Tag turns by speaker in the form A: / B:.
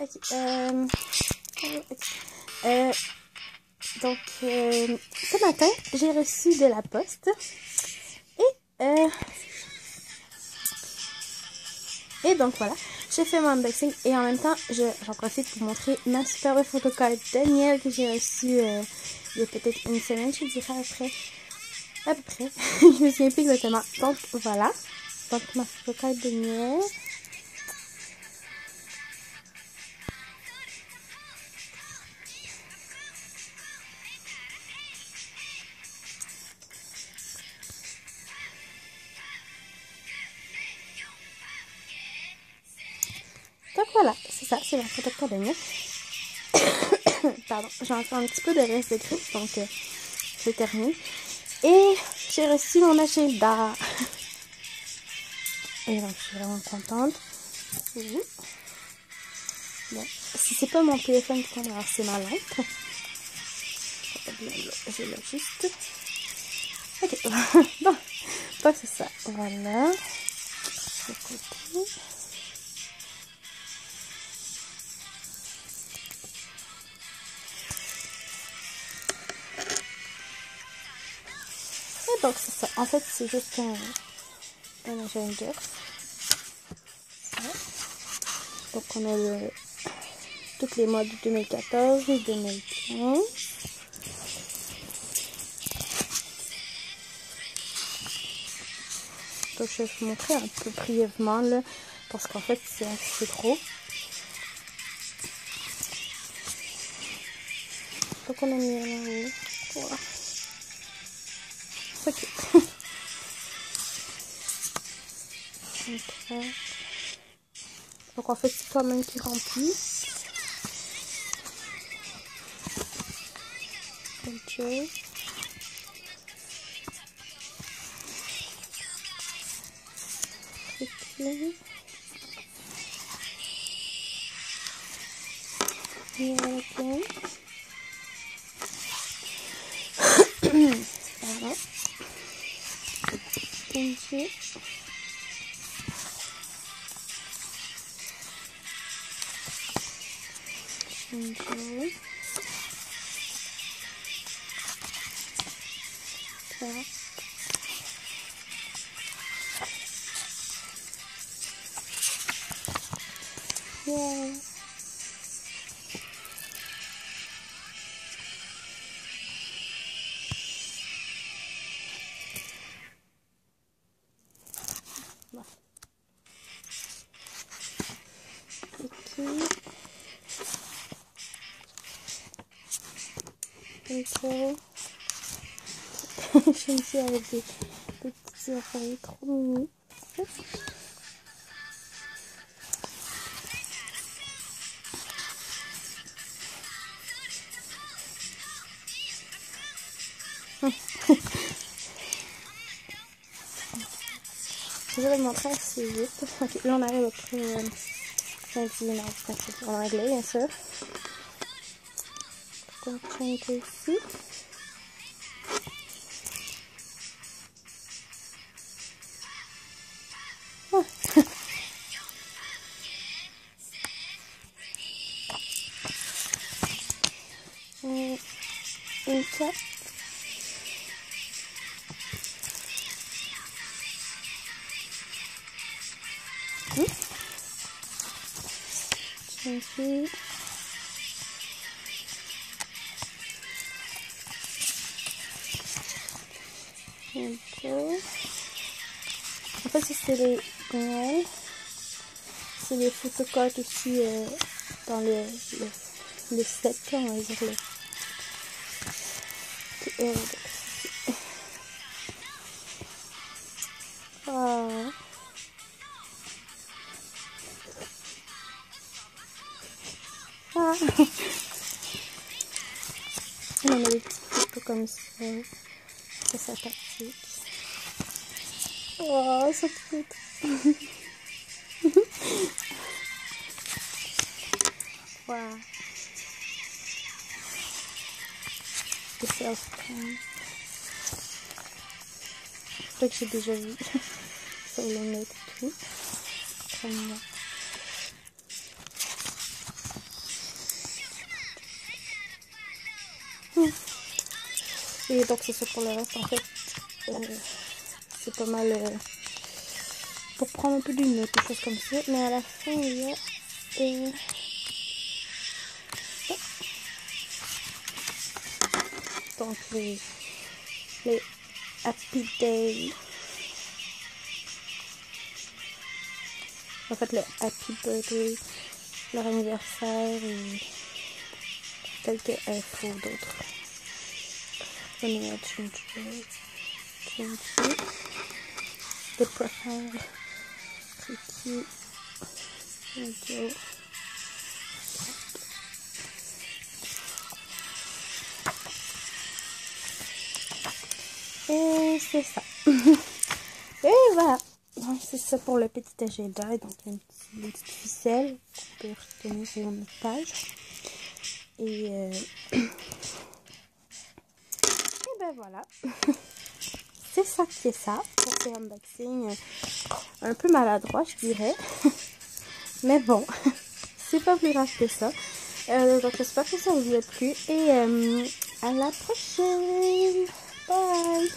A: Ok. Donc, ce matin, j'ai reçu de la poste. Et donc voilà, j'ai fait mon unboxing et en même temps, j'en profite pour montrer ma superbe photocard Daniel que j'ai reçue il y a peut-être une semaine, je dirais après. À peu près. Je me souviens plus exactement. Donc voilà. Donc ma photocard Daniel. Donc voilà, c'est ça, c'est la photocard Daniel. Pardon, j'ai encore un petit peu de reste de grippe, donc je termine. Et j'ai reçu mon agenda. Et donc je suis vraiment contente. Bon, si c'est pas mon téléphone qui tombe, alors c'est ma lampe. Je l'ajuste. Ok, bon, donc c'est ça. Voilà. De côté. Et donc c'est ça. En fait, c'est juste un agenda. Donc on a toutes les mois de 2014 et 2015. Donc je vais vous montrer un peu brièvement là, parce qu'en fait c'est assez gros. Donc on a mis là-haut. Voilà. Ok. Donc en fait c'est toi-même qui remplit. Ok. Ok. Voilà. Voilà. Ok. Okay. Okay. Yeah. Ok. Je me suis avec des petits oreilles trop mimi. Je vais le montrer assez vite. Ok, là on arrive après lundi, mardi, en anglais bien sûr. Donc on est ici. Oh. Une carte. Ici. Okay. En fait, c'est les ouais, c'est les photocards aussi dans le set, on va dire. Ah. Ah. On a des petits photos comme ça. C'est sympathique. Oh, c'est cute. Wow. Et self-cam. Je crois que j'ai déjà vu sur le net et tout. Comme Et donc c'est ça pour le reste en fait. C'est pas mal pour prendre un peu des notes, des choses comme ça. Mais à la fin il y a donc les Happy Day. En fait le Happy Birthday, leur anniversaire et quelques infos d'autres. Vanilla Ginger, des profils, Ricky, Radio. Et c'est ça. Et voilà. Donc c'est ça pour le petit agenda. Donc il y a une petite ficelle qu'on peut retenir sur notre page. Et ben voilà. C'est ça qui est ça pour ces unboxings un peu maladroit, je dirais. Mais bon, c'est pas plus grave que ça. Donc j'espère que ça vous a plu et à la prochaine. Bye.